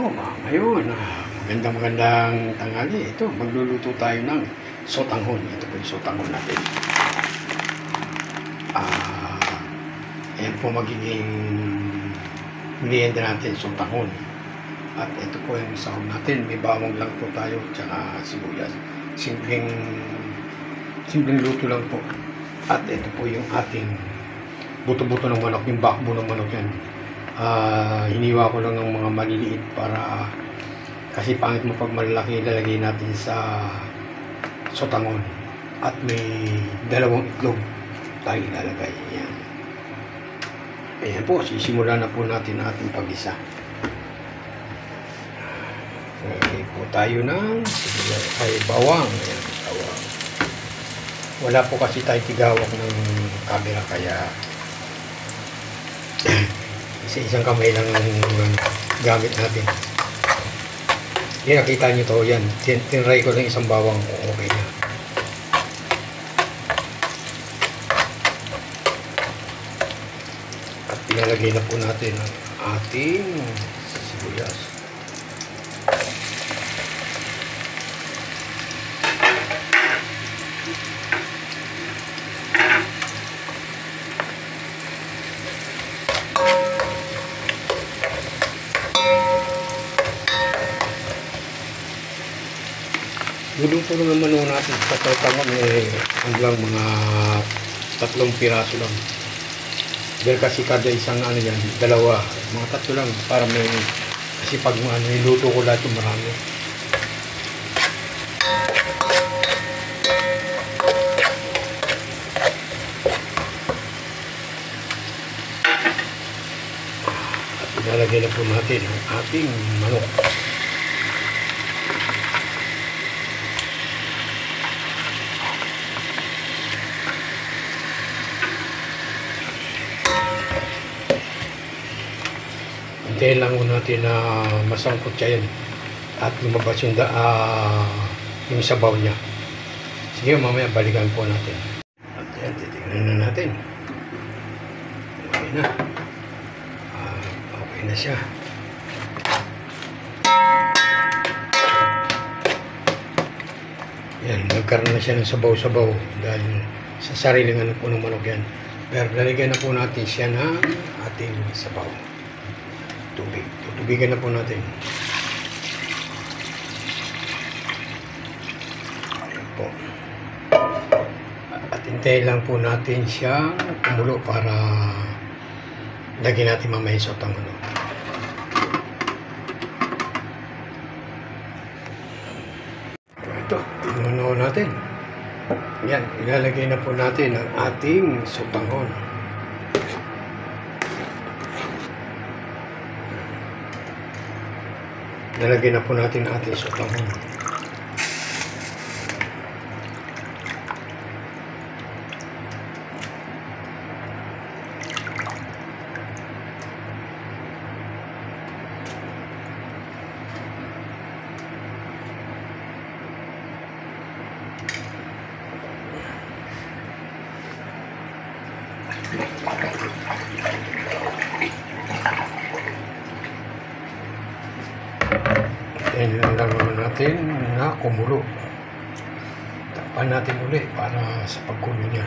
Ngayon, magandang tanghali. Ito, magluluto tayo ng sotanghon. Ito po yung sotanghon natin. Ayan po magiging merienda natin, sotanghon. At ito po yung sahog natin. May bawang lang po tayo, tsaka sibuyas. Simpleng luto lang po. At ito po yung ating buto-buto ng manok, yung backbone ng manok yan. Hiniwa ko lang ng mga maliliit para kasi pangit mo pag malalaki, ilalagay natin sa sotanghon. At may dalawang itlog tayo ilalagay. Ayan. Ayan po, sisimulan na po natin ating pag-isa. Lagay po tayo ng bawang. Ayan, bawang. Wala po kasi tayo tigawak ng camera kaya isang kamay lang ang gamit natin. Yan, nakita nyo to, yan. Tinry ko lang isang bawang, okay na. At pinalagay na po natin ang ating sibuyas. Luluto naman muna natin sa sotanghon hanggang mga 3 piraso lang. Dahil kasi kada isang yan, dalawa, mga 3 lang para may, kasi pag niluto ko lahat yung marami. At ilalagay na po natin ang ating manok. Hintayin lang natin na masangkot siya yan at lumabas yung sabaw niya. Sige, mamaya balikan po natin. At yan, titignan na natin. Okay na. Okay na siya. Yan, nagkaroon na siya ng sabaw-sabaw dahil sa sariling po ng manok yan. Pero lalagyan na po natin siya ng ating sabaw. Tubig. Tutubigan na po natin. Ayan po. At hintayin lang po natin siyang kumulo para lagyan natin mamaya yung sotanghon. Ito, tinunaw natin. Yan, ilalagay na po natin ang ating sotanghon. Nalagyan na po natin ang ating sotanghon. Yan lang natin na kumulo. Takpan natin ulit para sa pagkulo niya.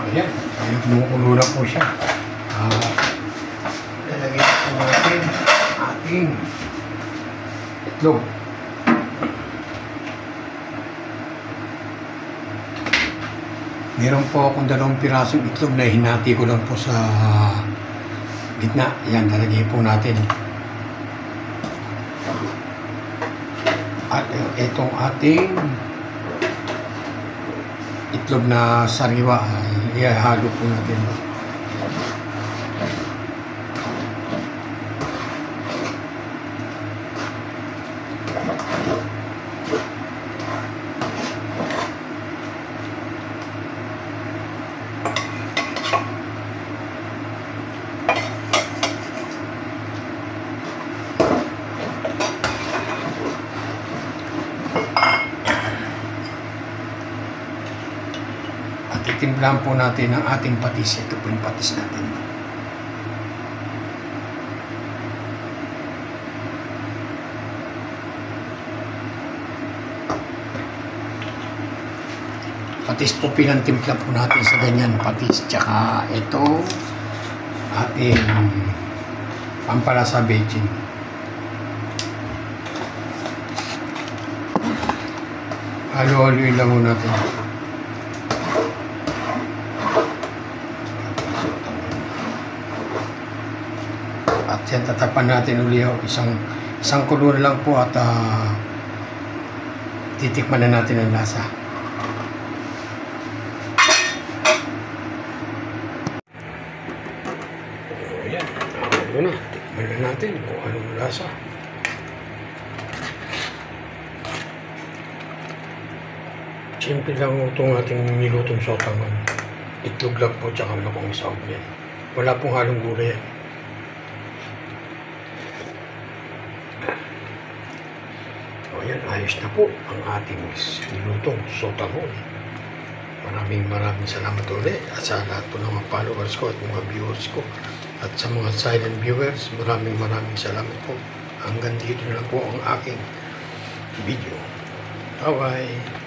Ayan, kumukulo na po siya. Lalagyan po natin ating itlog. Meron po akong 2 pirasong itlog na hinati ko lang po sa gitna. Yan, nalagay po natin. At itong ating itlog na sariwa, ihalo po natin. Timplahan po natin ang ating patis. Ito po yung patis natin. Patis po pinantimpla po natin sa ganyan patis. Tsaka ito ating pampalasa bechin. Halo-haloin lang muna natin. At yan, tatapan natin uli isang kulura lang po at titikman na natin ang lasa. Ayan, ako na. Tikman na natin kung anong lasa. Simple lang itong ating nilutong sotangon. Itlog lang po tsaka malakong isaog yan. Wala pong halong gulay yan. O yan, ayos na po ang ating nilutong sotangon. Maraming salamat ulit at sa lahat po ng mga followers ko at mga viewers ko. At sa mga silent viewers, maraming salamat po. Hanggang dito na lang po ang aking video. Bye-bye!